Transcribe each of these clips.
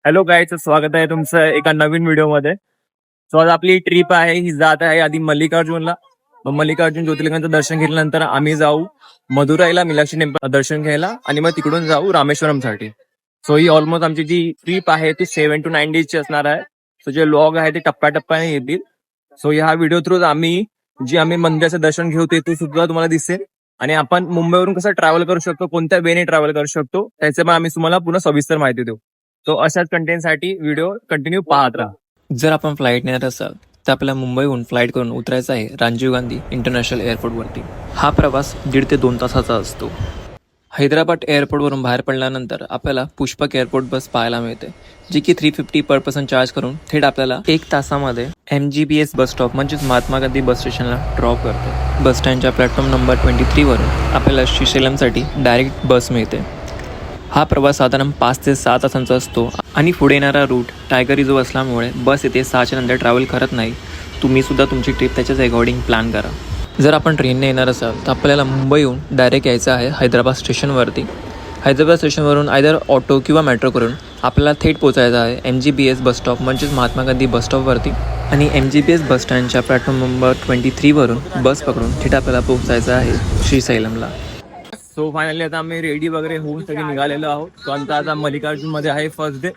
Hello गाईचं स्वागत आहे तुमचं एका नवीन व्हिडिओमध्ये. सो आज आपली ट्रिप आहे, ही जात आहे आधी मल्लिकार्जुनला. मग मल्लिकार्जुन ज्योतिर्लिंगाचं दर्शन घेतल्यानंतर आम्ही जाऊ मदुराईला मीनाक्षी टेम्पल दर्शन घ्यायला आणि मग तिकडून जाऊ रामेश्वरमसाठी. सो ही ऑलमोस्ट आमची जी ट्रिप आहे ती 7 to 9 days ची असणार आहे. सो जे लॉग आहे ते टप्प्याटप्प्याने येतील. सो ह्या व्हिडिओ थ्रू आम्ही मंदिराचं दर्शन घेऊ ते सुद्धा तुम्हाला दिसेल. आणि आपण मुंबईवरून कसं ट्रॅव्हल करू शकतो, कोणत्या वेने ट्रॅव्हल करू शकतो, त्याचे पण आम्ही तुम्हाला पुन्हा सविस्तर माहिती देऊ. तो अशाच कंटेंटसाठी व्हिडिओ कंटिन्यू पाहत राहा. जर आपण फ्लाईट नेणार असाल तर आपल्याला मुंबईहून फ्लाईट करून उतरायचं आहे राजीव गांधी इंटरनॅशनल एअरपोर्टवरती. हा प्रवास 1.5 ते 2 तासाचा असतो. हैदराबाद एअरपोर्टवरून बाहेर पडल्यानंतर आपल्याला पुष्पक एअरपोर्ट बस पाहायला मिळते, जी की 350 पर पर्सन चार्ज करून थेट आपल्याला 1 तासामध्ये MGBS बस स्टॉप म्हणजेच महात्मा गांधी बस स्टेशनला ड्रॉप करते. बस स्टँडच्या प्लॅटफॉर्म नंबर 23 वरून आपल्याला श्रीशैलमसाठी डायरेक्ट बस मिळते. हा प्रवास साधारण 5 ते 6 तासांचा असतो आणि पुढे येणारा रूट टायगर रिझर्व असल्यामुळे बस येथे 6च्या नंतर ट्रॅव्हल करत नाही. तुम्ही सुद्धा तुमची ट्रिप त्याच्याच अकॉर्डिंग प्लॅन करा. जर आपण ट्रेनने येणार असाल तर आपल्याला मुंबईहून डायरेक्ट यायचं आहे हैदराबाद स्टेशनवरती. हैदराबाद स्टेशनवरून आयदर ऑटो किंवा मेट्रो करून आपल्याला थेट पोचायचं आहे MGBS बस स्टॉप म्हणजेच महात्मा गांधी बस स्टॉपवरती. आणि MGBS बस स्टँडच्या प्लॅटफॉर्म नंबर 23 वरून बस पकडून थेट आपल्याला पोचायचं आहे श्रीशैलमला. सो फायनली आता आम्ही रेडी वगैरे होऊन सगळे निघालेलो आहोत. सो आता मल्लिकार्जुन मध्ये आहे फर्स्ट डे.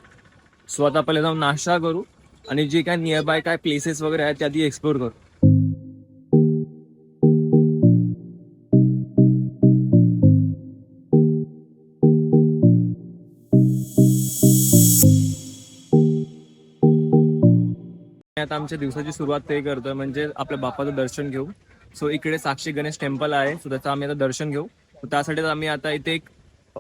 सो आता पहिले जाऊन नाश्ता करू आणि जे काय नियर बाय काय प्लेसेस वगैरे आहेत ते आधी एक्सप्लोर करू. आता आमच्या दिवसाची सुरुवात ते करतोय म्हणजे आपल्या बाप्पाचं दर्शन घेऊ. सो इकडे साक्षी गणेश टेम्पल आहे, सो त्याचं आम्ही आता दर्शन घेऊ. त्यासाठी आम्ही आता इथे एक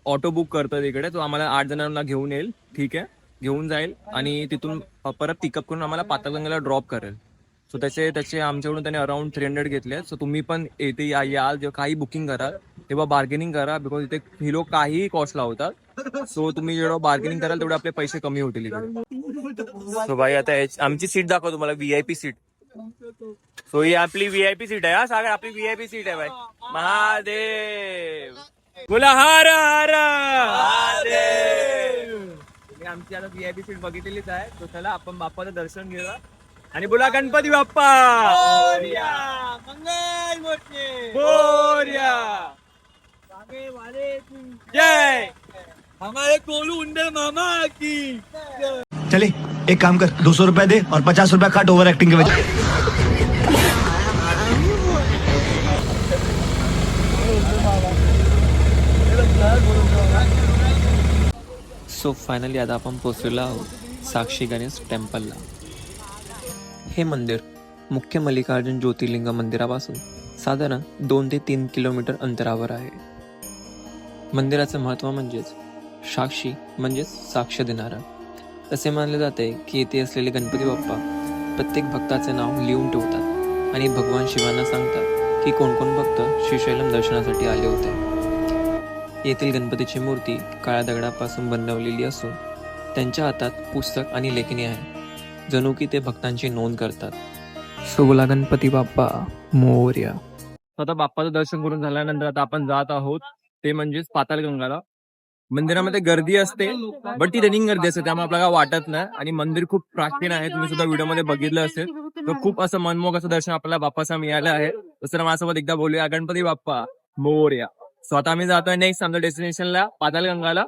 ऑटो बुक करतोय तिकडे. तो आम्हाला 8 जणांना घेऊन येईल, ठीक आहे, घेऊन जाईल आणि तिथून परत पिकअप करून आम्हाला पाताळगंगेला ड्रॉप करेल. सो त्याचे आमच्याकडून त्याने अराउंड 300 घेतले. सो तुम्ही पण येथे याल जेव्हा काही बुकिंग कराल तेव्हा बार्गेनिंग करा, बिकॉज इथे ही लोक काहीही कॉस्ट लावतात. सो तुम्ही जेवढं बार्गेनिंग कराल तेवढे आपले पैसे कमी होतील इकडे. सो भाई आता आमची सीट दाखव तुम्हाला, VIP सीट. सो ही आपली VIP सीट आहे. हा सागर, आपली VIP सीट आहे भाई. महादेव बोला, हर हर महादेव. तुम्ही आमची आता VIP सीट बघितलेलीच आहे. तो चला आपण बाप्पाचं दर्शन घेऊया आणि बोला गणपती बाप्पा मोरया, मंगल मूर्ती मोरया, जय हमारे कोलू उंडे मामा की. चले एक काम कर, 200 रुपया दे और 50 रुपया काट ओवर एक्टिंग के वजह. सो फायनली आता आपण पोहोचलेलो आहोत साक्षी गणेश टेम्पलला. हे मंदिर मुख्य मल्लिकार्जुन ज्योतिर्लिंग मंदिरापासून साधारण 2 ते 3 किलोमीटर अंतरावर आहे. मंदिराचं महत्त्व म्हणजेच साक्षी म्हणजेच साक्ष देणारा. असे मानले जाते की येथे असलेले गणपती बाप्पा प्रत्येक भक्ताचे नाव लिहून ठेवतात आणि भगवान शिवांना सांगतात की कोणकोण भक्त श्रीशैलम दर्शनासाठी आले होते. येथील गणपतीची मूर्ती काळ्या दगडापासून बनवलेली असून त्यांच्या हातात पुस्तक आणि लेखणी आहे, जणू की ते भक्तांची नोंद करतात. सो बोला गणपती बाप्पा मोरया. आता बाप्पाचं दर्शन करून झाल्यानंतर आता आपण जात आहोत ते म्हणजेच पाताळगंगाला. मंदिरामध्ये गर्दी असते, बट ती रनिंग गर्दी असते, त्यामुळे आपल्याला वाटत नाही. आणि मंदिर खूप प्राचीन आहे, तुम्ही सुद्धा व्हिडिओमध्ये बघितलं असेल. तर खूप असं मनमोहक असं दर्शन आपल्याला बाप्पाचं मिळालं आहे. तसं माझ्यासोबत एकदा बोलूया, गणपती बाप्पा मोरया. सो आता आम्ही जातोय नेक्स्ट आमच्या डेस्टिनेशनला पाताळगंगाला.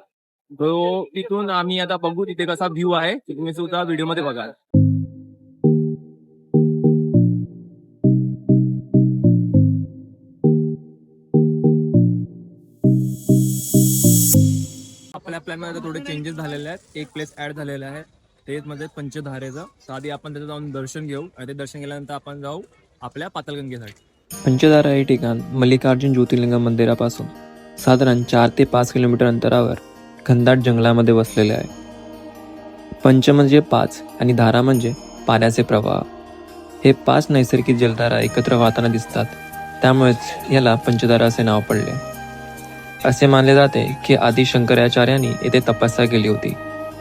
तो तिथून आम्ही आता बघू तिथे कसा व्ह्यू आहे, तुम्ही सुद्धा व्हिडिओमध्ये बघाल. आपल्या प्लॅनमध्ये थोडे चेंजेस झालेले आहेत. एक प्लेस ऍड झालेला आहे, तेच म्हणजे पंचधारेचं. तर आधी आपण त्याचं जाऊन दर्शन घेऊ आणि ते दर्शन केल्यानंतर आपण जाऊ आपल्या पाताळगंगेसाठी. पंचधारा हे ठिकाण मल्लिकार्जुन ज्योतिर्लिंग मंदिरापासून साधारण 4 ते 5 किलोमीटर अंतरावर घनदाट जंगलामध्ये वसलेले आहे. पंच म्हणजे 5 आणि धारा म्हणजे पाण्याचे प्रवाह. हे 5 नैसर्गिक जलधारा एकत्र वाहताना दिसतात, त्यामुळेच याला पंचधारा असे नाव पडले. असे मानले जाते की आदी शंकराचार्यांनी येथे तपस्या केली होती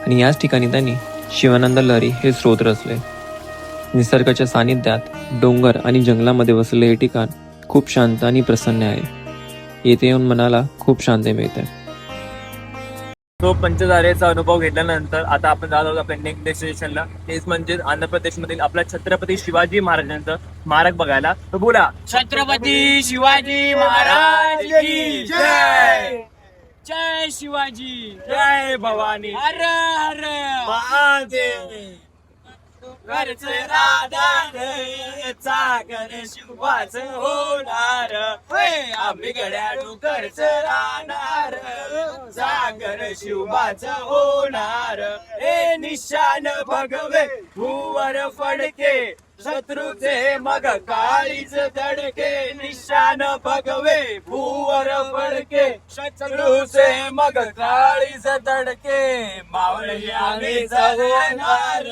आणि याच ठिकाणी त्यांनी शिवानंद लहरी हे स्रोत रचले. निसर्गाच्या सानिध्यात डोंगर आणि जंगलामध्ये वसलेले हे ठिकाण खूप शांत आणि प्रसन्न आहे. येथे येऊन मनाला खूप शांती मिळते. तो पंचधारेचा अनुभव घेतल्यानंतर आता आपण जात आहोत आपल्या नेक्स्ट डेस्टिनेशनला. तेच म्हणजे आंध्र प्रदेशमधील आपल्या छत्रपती शिवाजी महाराजांचं स्मारक बघायला. तर बोला, छत्रपती शिवाजी महाराज की जय. जय शिवाजी, जय भवानी. हर हर महादेव. घरचे राधार चाकर शिवाच होणार, आम्ही गड्याडू घरच राहणार, सागर शिवाच होणार. हे निशान भगवे भूवर फडके, शत्रूचे मग काळीच धडके. निशान भगवे भूवर फडके, शत्रूचे मग काळीच धडके. मावळे आम्ही जगणार,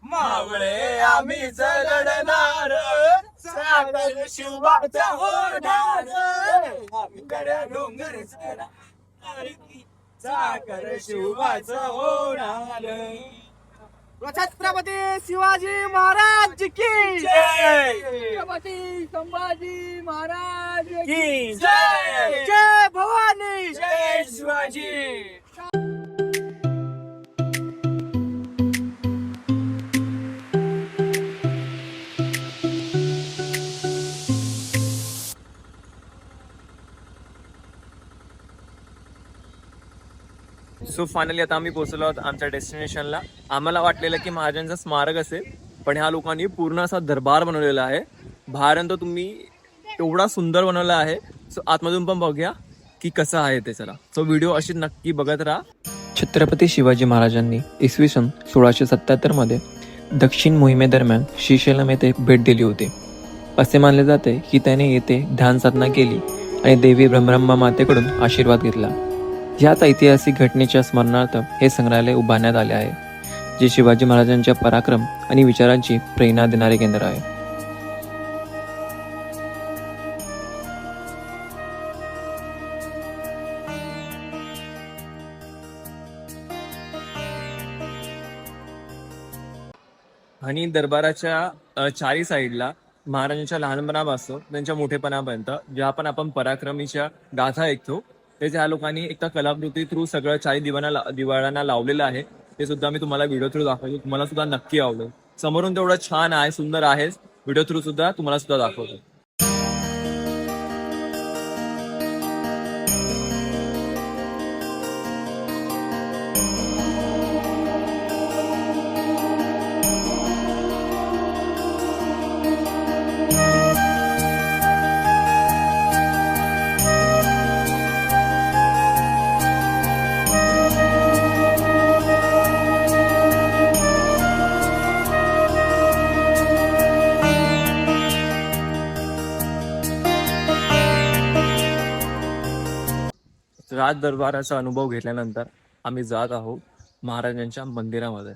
मावळे आम्ही लढणार, सागर शिवाचा होणार, आम्ही गड्या डोंगर सागर शिवाचा होणार. छत्रपती शिवाजी महाराज की जय. छत्रपती संभाजी महाराज की जय. जय भवानी, जय शिवाजी. सो फायनली आता आम्ही पोहोचलो आहोत आमच्या डेस्टिनेशनला. आम्हाला वाटलेलं की महाराजांचं स्मारक असेल, पण ह्या लोकांनी पूर्ण असा दरबार बनवलेला आहे. बाहेरून तो तुम्ही एवढा सुंदर बनवला आहे. सो आतमधून पण बघूया की कसं आहे ते. चला, सो व्हिडिओ अशी नक्की बघत राहा. छत्रपती शिवाजी महाराजांनी इसवी सन 1677 मध्ये दक्षिण मोहिमेदरम्यान श्रीशैलम येथे भेट दिली होती. असे मानले जाते की त्याने येथे ध्यान साधना केली आणि देवी ब्रह्मरंभा मातेकडून आशीर्वाद घेतला. ह्याच ऐतिहासिक घटनेच्या स्मरणार्थ हे संग्रहालय उभारण्यात आले आहे, जे शिवाजी महाराजांच्या पराक्रम आणि विचारांची प्रेरणा देणारे केंद्र आहे. आणि दरबाराच्या चारी साईडला महाराजांच्या लहानपणापासून त्यांच्या मोठेपणापर्यंत ज्या पण आपण पराक्रमीच्या गाथा ऐकतो, ते ह्या लोकांनी एका कलाकृती थ्रू सगळं चारी दिवाळांना लावलेलं आहे. ते सुद्धा मी तुम्हाला व्हिडिओ थ्रू दाखवतो. तुम्हाला सुद्धा नक्की आवडेल. समोरून तेवढं छान आहे, सुंदर आहे. व्हिडिओ थ्रू सुद्धा तुम्हाला सुद्धा दाखवतो. राज दरबाराचा अनुभव घेतल्यानंतर आम्ही जात आहोत महाराजांच्या मंदिरामध्ये.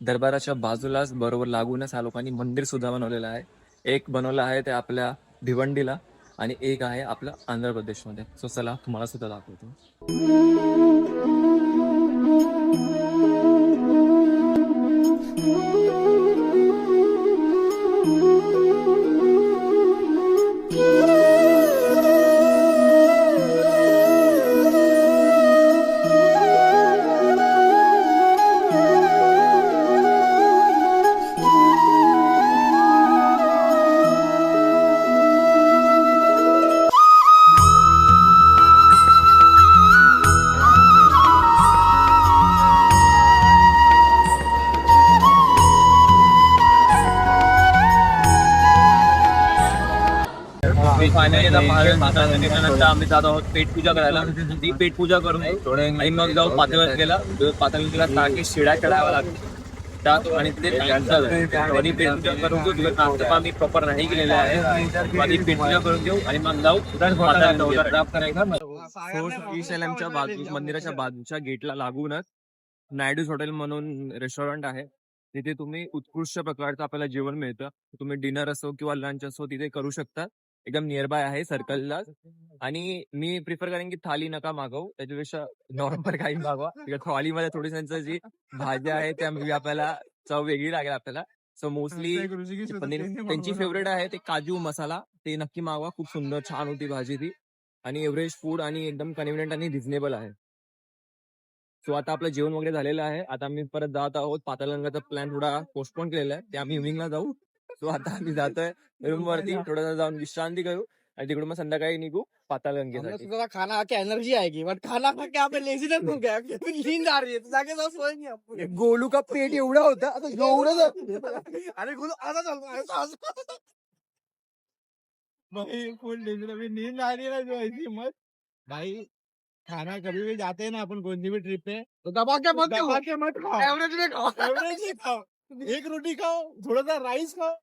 दरबाराच्या बाजूलाच बरोबर लागूनच ह्या लोकांनी मंदिर सुद्धा बनवलेलं आहे. एक बनवलं आहे ते आपल्या भिवंडीला आणि एक आहे आपल्या आंध्र प्रदेशमध्ये. सो चला तुम्हाला सुद्धा दाखवतो. फायनली आता महाराजांनंतर आम्ही जात आहोत पेट पूजा करायला. ती पेट पूजा करून आणि मग जाऊ पातळगंगेला. पातळगंगेला टाकी शिड्या चढाव्या लागतात त्यात आणि ते आणि पेट पूजा करून घेऊ. नाश्ता आम्ही प्रॉपर नाही केलेला आहे. आधी पेट पूजा करून घेऊ आणि मग जाऊ श्रीशैलमच्या बाजू मंदिराच्या बाजूच्या गेटला लागूनच नायडूज हॉटेल म्हणून रेस्टॉरंट आहे. तिथे तुम्ही उत्कृष्ट प्रकारचं आपल्याला जेवण मिळतं. तुम्ही डिनर असो किंवा लंच असो तिथे करू शकता. एकदम नियर बाय आहे सर्कलला. आणि मी प्रिफर करेन की थाली नका मागवू, त्याच्यापेक्षा नॉर्मल काही मागवा. थालीमध्ये थोडी त्यांचं जी भाज्या आहे त्या आपल्याला चव वेगळी लागेल आपल्याला. सो मोस्टली पनीर त्यांची फेवरेट आहे ते काजू मसाला, ते नक्की मागवा. खूप सुंदर छान होती भाजी ती. आणि एव्हरेज फूड आणि एकदम कन्व्हिनियंट आणि रिझनेबल आहे. सो आता आपलं जेवण वगैरे झालेलं आहे. आता आम्ही परत जात आहोत. पाताळगंगाचा प्लॅन थोडा पोस्टपोन केलेला आहे, ते आम्ही इव्हिनिंगला जाऊ. सो आता आम्ही जातोय रूम वरती, थोडंसं जाऊन विश्रांती करू आणि तिकडून मग संध्याकाळी निघू पाताळगंगेसाठी. थोड़ा खाना खा के एनर्जी आएगी, बट खाना खा के आपने लेजीनेस हो गया, नींद आ रही है, तो जाके जाऊन सोय नहीं आपको. गोलू का पेट एवढा होता, आता एवढं. अरे गोलू आता चालतो भाई, फुल नींद आ रही है ना जो ऐसी मत भाई. खाना कभी भी जाते हैं ना अपन कोई भी ट्रिप पे, तो दबा के मत खाओ, एवरेज में खाओ, एवरेज में खाओ. एक रोटी खाओ, थोड़ा सा राइस खाओ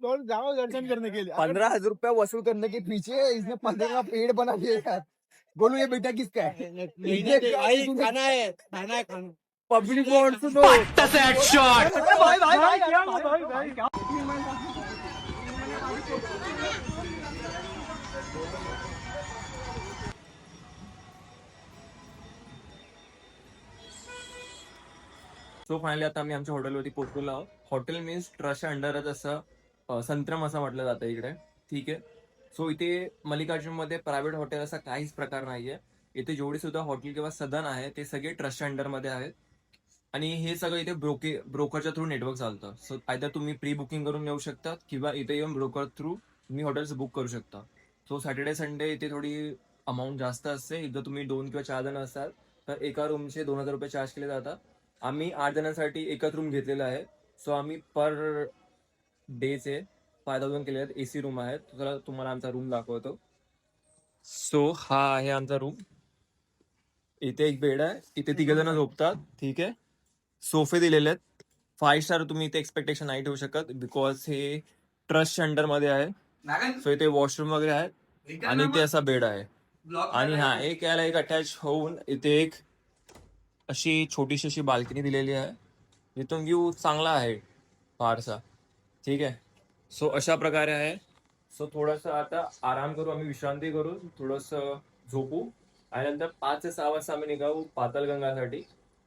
और जाओ दर्शन करने के लिए. 15,000 रुपया वसूल करने के पीछे इसने 15 का पेड़ बना दिया. बोलो ये बेटा किसका है? खाना है, खाना है, खाना. Public wants to know. भाई भाई भाई क्या सो फायनली आता आम्ही आमच्या हॉटेलवरती पोहोचलेलो आहोत. हॉटेल मीन्स ट्रस्टच्या अंडरच असं संत्रम असं म्हटलं जातं इकडे. ठीक आहे. सो इथे मल्लिकार्जुनमध्ये प्रायव्हेट हॉटेल असा काहीच प्रकार नाहीये. इथे जेवढे सुद्धा हॉटेल किंवा सदन आहे ते सगळे ट्रस्टच्या अंडरमध्ये आहेत आणि हे सगळं इथे ब्रोकरच्या थ्रू नेटवर्क चालतं. सो आयदर तुम्ही प्री बुकिंग करून येऊ शकता किंवा इथे येऊन ब्रोकर थ्रू तुम्ही हॉटेल्स बुक करू शकता. सो सॅटर्डे संडे इथे थोडी अमाऊंट जास्त असते. जर तुम्ही 2 किंवा 4 जण असाल तर एका रूमचे 2,000 रुपये चार्ज केले जातात. आम्ही 8 जणांसाठी एकच रूम घेतलेला आहे. सो आम्ही पर डेचे 5,000 केले आहेत. AC रूम आहेत. तर तुम्हाला आमचा रूम दाखवतो. सो हा आहे आमचा रूम. इथे एक बेड आहे. इथे 3 जण झोपतात. ठीक आहे. सोफे दिलेले आहेत. 5 स्टार तुम्ही इथे एक्सपेक्टेशन नाही ठेवू शकत बिकॉज हे ट्रस्टच्या अंडरमध्ये आहे. सो इथे वॉशरूम वगैरे आहे आणि इथे असा बेड आहे. आणि हा एक याला एक अटॅच होऊन इथे एक अशी छोटीशी अशी बाल्कनी दिलेली आहे. इथून व्ह्यू चांगला आहे फारसा. ठीक आहे. सो अशा प्रकारे आहे. सो थोडंसं आता आराम करू, आम्ही विश्रांती करू, थोडंसं झोपू आणि नंतर 5 ते 6 वाजता आम्ही निघाऊ पाताळगंगासाठी.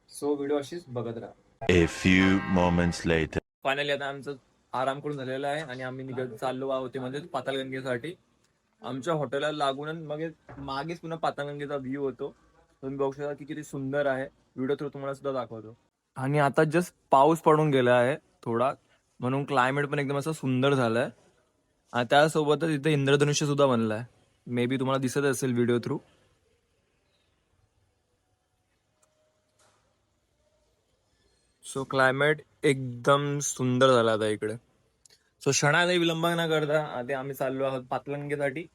सो व्हिडिओ अशीच बघत राहा. A few moments later. Finally आता आमचं आराम करून झालेला आहे आणि आम्ही निघत चाललो आहोत म्हणजे पाताळगंगेसाठी. आमच्या हॉटेलला लागूनच मग मागेच पुन्हा पाताळगंगेचा व्ह्यू होतो. तुम्ही बघू शकता की किती सुंदर आहे. व्हिडिओ थ्रू तुम्हाला सुद्धा दाखवतो. आणि आता जस्ट पाऊस पडून गेला आहे थोडा, म्हणून क्लायमेट पण एकदम असं सुंदर झालंय. आणि त्यासोबतच इथे इंद्रधनुष्य सुद्धा बनलाय. मे बी तुम्हाला दिसत असेल व्हिडिओ थ्रू. सो क्लायमेट एकदम सुंदर झाला आता इकडे. सो क्षणाचाही विलंब न करता आता आम्ही चाललो आहोत पाताळगंगेसाठी.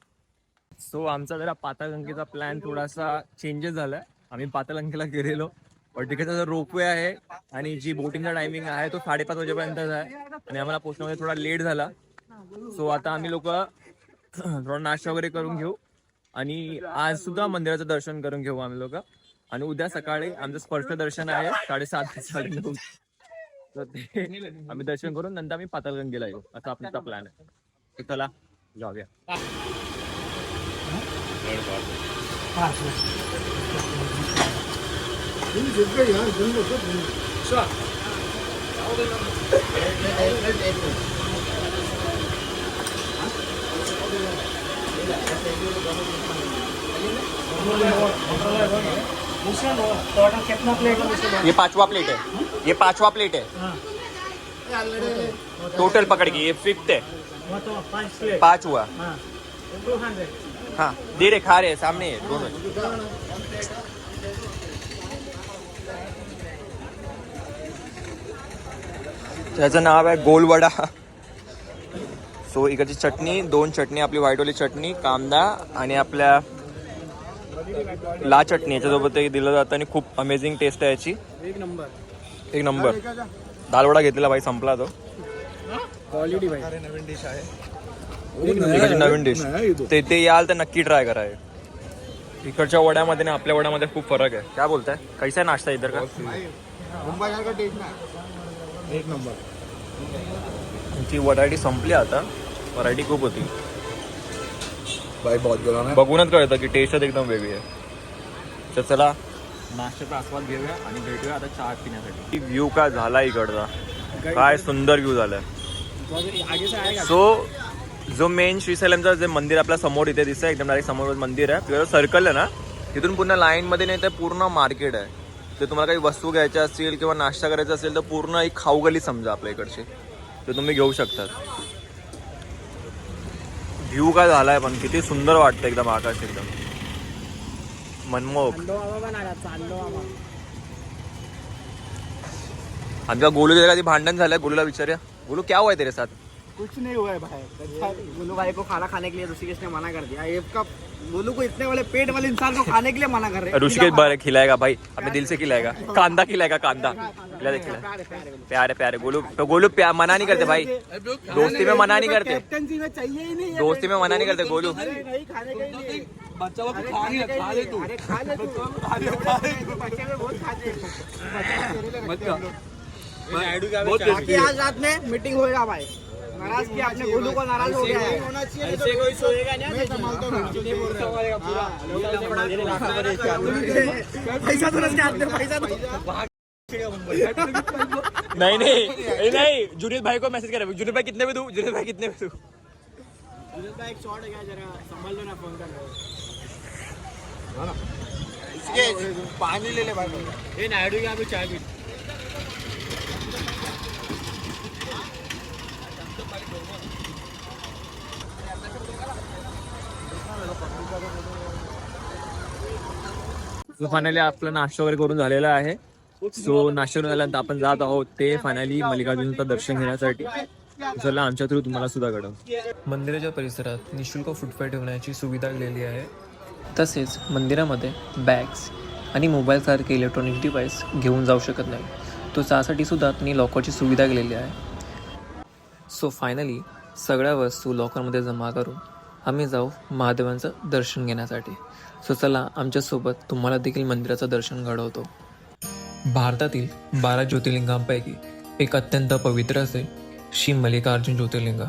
सो आमचा जरा पाताळगंगेचा प्लॅन थोडासा चेंजेस झालाय. आम्ही पाताळगंगेला गेलेलो पण तिकडचा जो रोपवे आहे आणि जी बोटिंगचा टायमिंग आहे तो 5:30 वाजेपर्यंतचा आहे आणि आम्हाला पोहोचण्यामध्ये थोडा लेट झाला. सो आता आम्ही लोक थोडा नाश्ता वगैरे करून घेऊ आणि आज सुद्धा मंदिराचं दर्शन करून घेऊ आम्ही लोक. आणि उद्या सकाळी आमचं स्पर्श दर्शन आहे 7:30 ते 9:30. तर ते आम्ही दर्शन करून नंतर आम्ही पाताळगंगेला येऊ असा आमचा प्लॅन आहे. तर चला जाऊया. ये 5वां प्लेट है. ये 5वां प्लेट है. टोटल पकड़ के ये 5th है. 5 हुआ. हाँ दे रहे खा रहे सामने है दोनों. त्याचं नाव आहे गोलवडा. सो इकडची चटणी, 2 चटणी, आपली व्हाईटवाली चटणी, कांदा आणि आपल्या ला चटणी याच्यासोबत दिलं जातं आणि खूप अमेझिंग टेस्ट आहे याची. एक नंबर. दालवडा घेतलेला भाई, संपला तो. क्वालिटी भाई. इकडची नवीन डिश. ते याल तर नक्की ट्राय करा. इकडच्या वड्यामध्ये आणि आपल्या वड्यामध्ये खूप फरक आहे. काय बोलताय? कैसा आहे नाश्ता इधर का? एक नंबर. ती व्हरायटी संपली आता. व्हरायटी खूप होती. भाई बहुत गेला ना. बघूनच कळतं की टेस्टच एकदम वेगळी आहे. तर चला नाश्त्याचा आस्वाद घेऊया आणि भेटूया आता चहा पिण्यासाठी. व्ह्यू काय झाला इकडचा. काय सुंदर व्ह्यू झालाय. आगे से आएगा. सो जो मेन श्रीशैलमचं जे मंदिर आपल्या समोर इथे दिसतंय, एकदम डायरेक्ट समोर मंदिर आहे, तिकडे सर्कल आहे ना, तिथून पूर्ण लाईनमध्ये नाही तर पूर्ण मार्केट आहे. तर तुम्हाला काही वस्तू घ्यायच्या असतील किंवा नाश्ता करायचा असेल तर पूर्ण एक खाऊगली समजा आपल्या इकडची, तर तुम्ही घेऊ शकतात. व्ह्यू काय झालाय पण किती सुंदर वाटतं, एकदम आकाश एकदम मनमोहक. आमच्या गोलू कधी भांडण झालंय, गोलूला विचारूया. गोलू क्या हुआ है तेरे साथ? कुछ नहीं हुआ है भाई. गोलू भाई को खाना खाने के लिए ऋषिकेश ने मना कर दिया. ये का गोलू को इतने वाले पेट वाले इंसान को खाने के लिए मना कर रहे हैं. ऋषिकेश बारे खिलाएगा भाई, अपने दिल से खिलाएगा. कांदा खिलाएगा, कांदा प्यारे प्यारे. गोलू मना नहीं करते भाई, दोस्ती में मना नहीं करते, कैप्टनसी में चाहिए ही नहीं. दोस्ती में मना नहीं करते गोलू. नहीं खाने के लिए बच्चा खा ले तू. अरे खा ले तू. बच्चे में बहुत खाते हैं. बाकी आज रात में मीटिंग होएगा भाई. नाराज किया आपने गोलू को, नाराज हो गया है. ऐसे कोई सोएगा नहीं. मैं संभालता हूं. पैसा तो नहीं आते, पैसा तो नहीं. जुनेद भाई को मैसेज करें, जुनेद भाई कितने में दूं, जुनेद भाई कितने में दूं. जुनेद भाई एक शॉट है क्या, जरा संभाल लो ना फोन कर. पानी ले ले भाई. ये नायडू की अभी चाय पी. सो फायनली आपला नाश्ता वगैरे करून झालेला आहे. सो नाश्ता करून झाल्यानंतर आपण जात आहोत ते फायनली मल्लिकार्जुनचं दर्शन घेण्यासाठी. चला आमच्या थ्रू तुम्हाला सुद्धा घडव. मंदिराच्या परिसरात निशुल्क फुटपाथ ठेवण्याची सुविधा दिलेली आहे. तसेच मंदिरामध्ये बॅग्स आणि मोबाईलसारखे इलेक्ट्रॉनिक डिव्हाइस घेऊन जाऊ शकत नाही. तो त्यासाठी सुद्धा त्यांनी लॉकरची सुविधा केलेली आहे. सो फायनली सगळ्या वस्तू लॉकरमध्ये जमा करून आम्ही जाऊ महादेवांचं दर्शन घेण्यासाठी. सो चला आमच्यासोबत तुम्हाला देखील मंदिराचं दर्शन घडवतो. भारतातील 12 ज्योतिर्लिंगांपैकी एक अत्यंत पवित्र असे श्री मल्लिकार्जुन ज्योतिर्लिंग.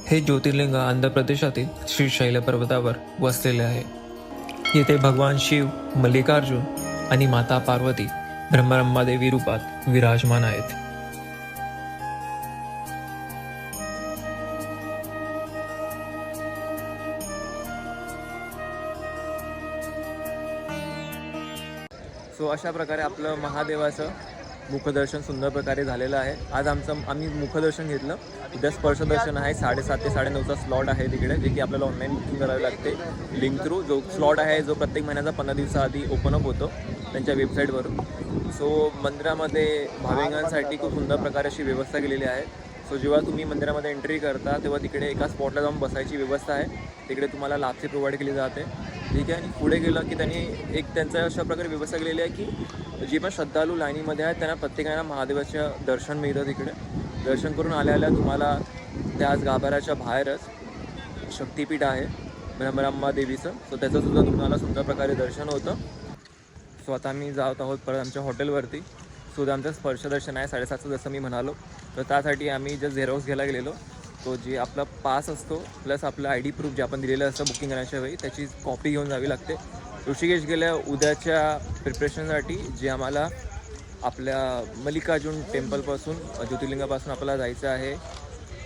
हे ज्योतिर्लिंग आंध्र प्रदेशातील श्रीशैल पर्वतावर वसलेले आहे. येथे भगवान शिव, मल्लिकार्जुन आणि माता पार्वती ब्रह्मदेवी रूपात विराजमान आहेत. सो अशा प्रकारे आपलं महादेवाचं मुखदर्शन सुंदर प्रकारे झालेलं आहे. आज आम्ही मुखदर्शन घेतलं. उद्या स्पर्शदर्शन आहे, 7:30 ते 9:30चा स्लॉट आहे तिकडे, जे की आपल्याला ऑनलाईन बुकिंग करावी लागते लिंक थ्रू. जो स्लॉट आहे जो प्रत्येक महिन्याचा 15 दिवसाआधी ओपन अप होतो त्यांच्या वेबसाईटवरून. सो मंदिरामध्ये भाविकांसाठी खूप सुंदर प्रकारे अशी व्यवस्था केलेली आहे. सो जेव्हा तुम्ही मंदिरामध्ये एंट्री करता तेव्हा तिकडे एका स्पॉटला जाऊन बसायची व्यवस्था आहे. तिकडे तुम्हाला लापसी प्रोव्हाइड केली जाते, ठीक आहे. आणि पुढे गेलं की त्यांनी एक त्यांचं अशा प्रकारे व्यवस्था केलेली आहे की जे पण श्रद्धाळू लाईनीमध्ये आहेत त्यांना प्रत्येकाला महादेवाचं दर्शन मिळतं. तिकडे दर्शन करून आल्या तुम्हाला त्याच गाभाऱ्याच्या बाहेरच शक्तिपीठ आहे ब्रह्मरांबा देवीचं. सो त्याचंसुद्धा तुम्हाला सुंदर प्रकारे दर्शन होतं. सो आता आम्ही जात आहोत परत आमच्या हॉटेलवरती. सो आमचं स्पर्शदर्शन आहे 7:30 जसं मी म्हणालो. तर त्यासाठी आम्ही जे झेरॉक्स घ्यायला गेलेलो, तो जे आपला पास असतो प्लस आपलं ID प्रूफ जे आपण दिलेलं असतं बुकिंग करण्याच्या वेळी, त्याची कॉपी घेऊन जावी लागते. ऋषिकेश गेल्या उद्याच्या प्रिपरेशनसाठी जे आम्हाला आपल्या मल्लिकार्जुन टेम्पलपासून ज्योतिर्लिंगापासून आपल्याला जायचं आहे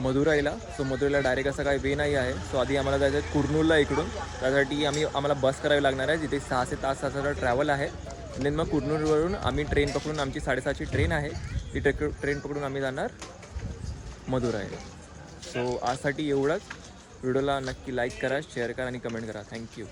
मदुराईला. सो मदुराईला डायरेक्ट असं काही वे नाही आहे. सो आधी आम्हाला जायचं आहे कुर्नूलला इकडून. त्यासाठी आम्हाला बस करावी लागणार आहे, जिथे 6 ते 7 तासाचा ट्रॅव्हल आहे. आणि मग कुर्नूलवरून आम्ही ट्रेन पकडून, आमची 7:30ची ट्रेन आहे, ती ट्रेन पकडून आम्ही जाणार मदुराई. सो आजसाठी एवढंच. व्हिडिओला नक्की लाईक करा, शेअर करा आणि कमेंट करा. थँक्यू.